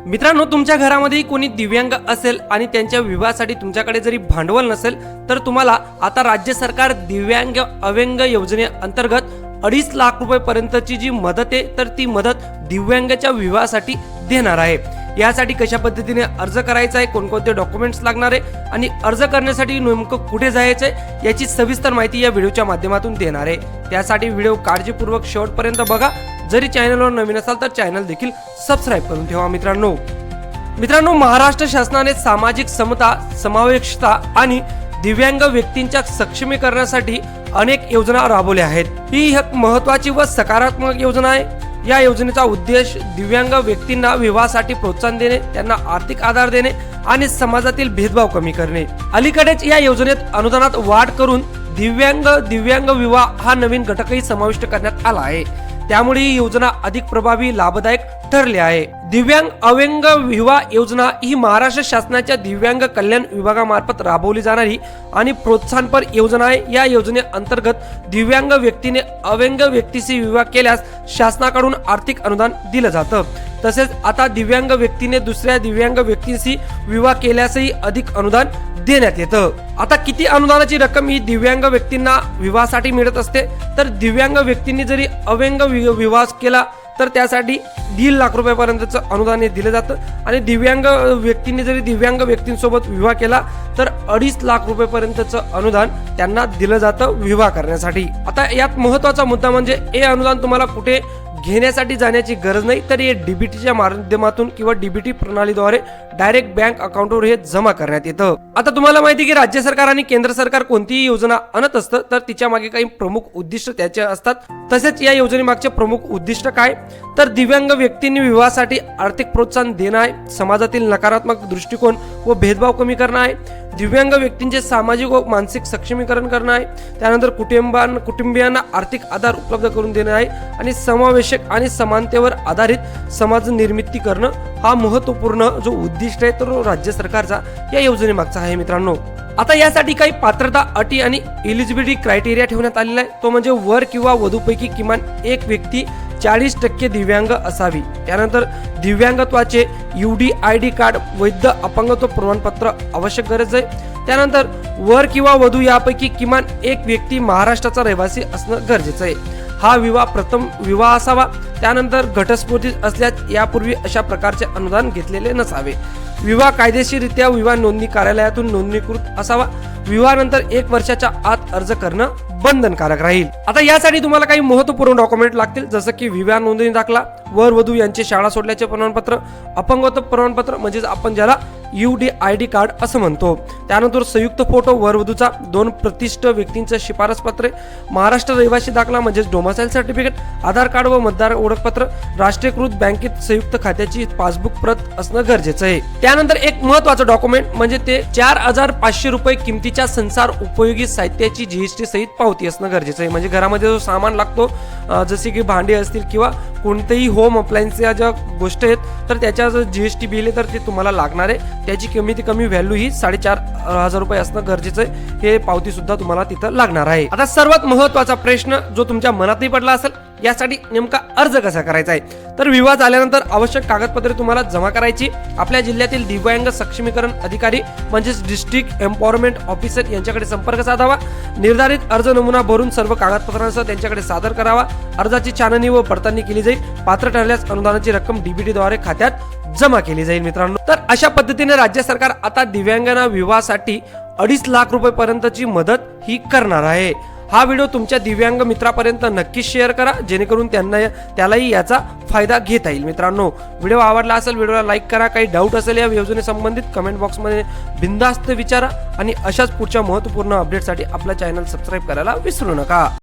मित्रांनो, तुमच्या घरामध्ये कोणी दिव्यांग असेल आणि त्यांच्या विवाहासाठी तुमच्याकडे जरी भांडवल नसेल तर तुम्हाला आता राज्य सरकार दिव्यांग अव्यंग योजनेअंतर्गत 2.5 लाख रुपये पर्यंतची जी मदत आहे तर ती मदत दिव्यांगाच्या विवाहासाठी देणार आहे। यासाठी कशा पद्धतीने अर्ज करायचा आहे, कोणकोणते डॉक्युमेंट्स लागणार आहे आणि अर्ज करण्यासाठी नेमकं कुठे जायचं आहे याची सविस्तर माहिती या व्हिडिओच्या माध्यमातून देणार आहे। त्यासाठी व्हिडिओ काळजीपूर्वक शेवटपर्यंत बघा। जरी चॅनलवर नवीन असाल तर चॅनल देखील सबस्क्राइब करून ठेवा। मित्रांनो, महाराष्ट्र शासनाने सामाजिक समता, समावेशता आणि दिव्यांग व्यक्तींच्या सक्षमीकरणासाठी अनेक योजना राबवल्या आहेत। ही एक महत्त्वाची व सकारात्मक योजना आहे। या योजनेचा उद्देश दिव्यांग व्यक्तींना विवाहासाठी प्रोत्साहन देणे, त्यांना आर्थिक आधार देणे आणि समाजातील भेदभाव कमी करणे। अलीकडेच या योजनेत अनुदानात वाढ करून दिव्यांग विवाह हा नवीन घटकही समाविष्ट करण्यात आला आहे। त्यामुळे ही योजना अधिक प्रभावी, लाभदायक ठरली आहे। दिव्यांग अव्यंग विवाह योजना ही महाराष्ट्र शासनाच्या दिव्यांग कल्याण विभागामार्फत राबवली जाणारी आणि प्रोत्साहनपर योजना आहे। या योजनेअंतर्गत दिव्यांग व्यक्तीने अव्यंग व्यक्तीशी विवाह केल्यास शासनाकडून आर्थिक अनुदान दिलं जातं। तसेच आता दिव्यांग व्यक्तीने दुसऱ्या दिव्यांग व्यक्तीशी विवाह केल्यासही अधिक अनुदान देण्यात येतं। आता किती अनुदानाची रक्कम ही दिव्यांग व्यक्तींना विवाहासाठी मिळत असते तर दिव्यांग व्यक्तींनी जरी अव्यंग विवाह केला तर त्यासाठी 1.5 लाख रुपयापर्यंतचं अनुदान दिलं जातं आणि दिव्यांग व्यक्तींनी जरी दिव्यांग व्यक्तींसोबत विवाह केला तर 2.5 लाख रुपयापर्यंतचं अनुदान त्यांना दिलं जातं विवाह करण्यासाठी। आता यात महत्त्वाचा मुद्दा म्हणजे हे अनुदान तुम्हाला कुठे घेण्यासाठी जाण्याची गरज नाही, तर हे डीबीटीच्या माध्यमातून किंवा डीबीटी प्रणालीद्वारे डायरेक्ट बँक अकाउंटवर हे जमा करण्यात येतं। आता तुम्हाला माहिती की राज्य सरकार आणि केंद्र सरकार कोणतीही योजना आणत असतं तर तिच्या मागे काही प्रमुख उद्दिष्ट त्याचे असतात। तसेच या योजनेमागचे प्रमुख उद्दिष्ट काय तर दिव्यांग व्यक्तींनी विवाहासाठी आर्थिक प्रोत्साहन देणं आहे, समाजातील नकारात्मक दृष्टिकोन व भेदभाव कमी करणं आहे, दिव्यांग व्यक्तींचे सामाजिक व मानसिक सक्षमीकरण करणं आहे, त्यानंतर कुटुंबियांना आर्थिक आधार उपलब्ध करून देणं आहे आणि समावेशक आणि समानतेवर आधारित समाज निर्मिती करणं हा महत्त्वपूर्ण जो उद्दिष्ट आहे तो राज्य सरकारचा या योजनेमागचा आहे। मित्रांनो, आता यासाठी काही पात्रता अटी आणि एलिजिबिलिटी क्रायटेरिया ठेवण्यात आलेला आहे। तो म्हणजे वर किंवा वधूपैकी किमान एक व्यक्ती 40% दिव्यांग असावी, त्यानंतर दिव्यांगत्वाचे UDID कार्ड, वैध अपंगत्व प्रमाणपत्र आवश्यक गरज आहे, त्यानंतर वर किंवा वधू यापैकी किमान एक व्यक्ती महाराष्ट्राचा रहिवासी असणं गरजेचं आहे। हा प्रथम विवाह असावा, त्यानंतर घटस्फोटित असल्यास यापूर्वी अशा प्रकारचे अनुदान घेतलेले नसावे, विवाह कायदेशीररित्या विवाह नोंदणी कार्यालयातून नोंदणीकृत असावा, विवाहानंतर 1 वर्षाच्या आत अर्ज करणं बंधनकारक राहील। आता यासाठी तुम्हाला काही महत्त्वपूर्ण डॉक्युमेंट लागतील, जसं की विवाह नोंदणी दाखला, वर वधू यांचे शाळा सोडल्याचे प्रमाणपत्र, अपंगत्व प्रमाणपत्र म्हणजे आपण ज्याला UDID कार्ड असं म्हणतो, त्यानंतर संयुक्त फोटो वर वधूचा, 2 प्रतिष्ठित व्यक्तींचे शिफारस पत्रे, महाराष्ट्र रहिवासी दाखला म्हणजे डोमिसाइल सर्टिफिकेट, आधार कार्ड व मतदार ओळखपत्र, राष्ट्रीयकृत बँकेत संयुक्त खात्याची पासबुक प्रत असणं गरजेचं आहे। त्यानंतर एक महत्त्वाचं डॉक्युमेंट म्हणजे ते 4,500 रुपये किमतीच्या संसार उपयोगी साहित्याची GST सहित पावती असणं गरजेचं आहे। म्हणजे घरामध्ये जो सामान लागतो जसे की भांडी असतील किंवा कोणतेही होम अप्लायन्सच्या ज्या गोष्टी आहेत तर त्याच्या जर GST बिल आहे तर ते तुम्हाला लागणार आहे। त्याची कमी व्हॅल्यू ही 4,500 रुपये असणं गरजेचं आहे। हे पावती सुद्धा तुम्हाला तिथं लागणार आहे। आता सर्वात महत्त्वाचा प्रश्न जो तुमच्या मनातही पडला असेल, यासाठी नेमका अर्ज कसा करायचा आहे तर विवाह झाल्यानंतर आवश्यक कागदपत्रे तुम्हाला जमा करायची। आपल्या जिल्ह्यातील दिव्यांग सक्षमीकरण अधिकारी म्हणजेच डिस्ट्रिक्ट एम्पॉवरमेंट ऑफिसर यांच्याकडे संपर्क साधावा, निर्धारित अर्ज नमुना भरून सर्व कागदपत्रांसह त्यांच्याकडे सादर करावा। अर्जाची छाननी व पडताळणी केली जाईल, पात्र ठरल्यास अनुदानाची रक्कम DBT द्वारे खात्यात जमा केली जाईल। मित्रांनो, तर अशा पद्धतीने राज्य सरकार आता दिव्यांगांना विवाहासाठी 2.5 लाख रुपये पर्यंतची मदत ही करणार आहे। हा व्हिडिओ तुमच्या दिव्यांग मित्रापर्यंत नक्की शेअर करा जेणेकरून त्यालाही याचा फायदा घेता येईल। मित्रांनो, व्हिडिओ आवडला असेल व्हिडिओला लाईक करा, काही डाऊट असेल या योजनेसंबंधित कमेंट बॉक्समध्ये बिनधास्त विचारा आणि अशाच पुढच्या महत्त्वपूर्ण अपडेटसाठी आपला चॅनल सबस्क्राईब करायला विसरू नका।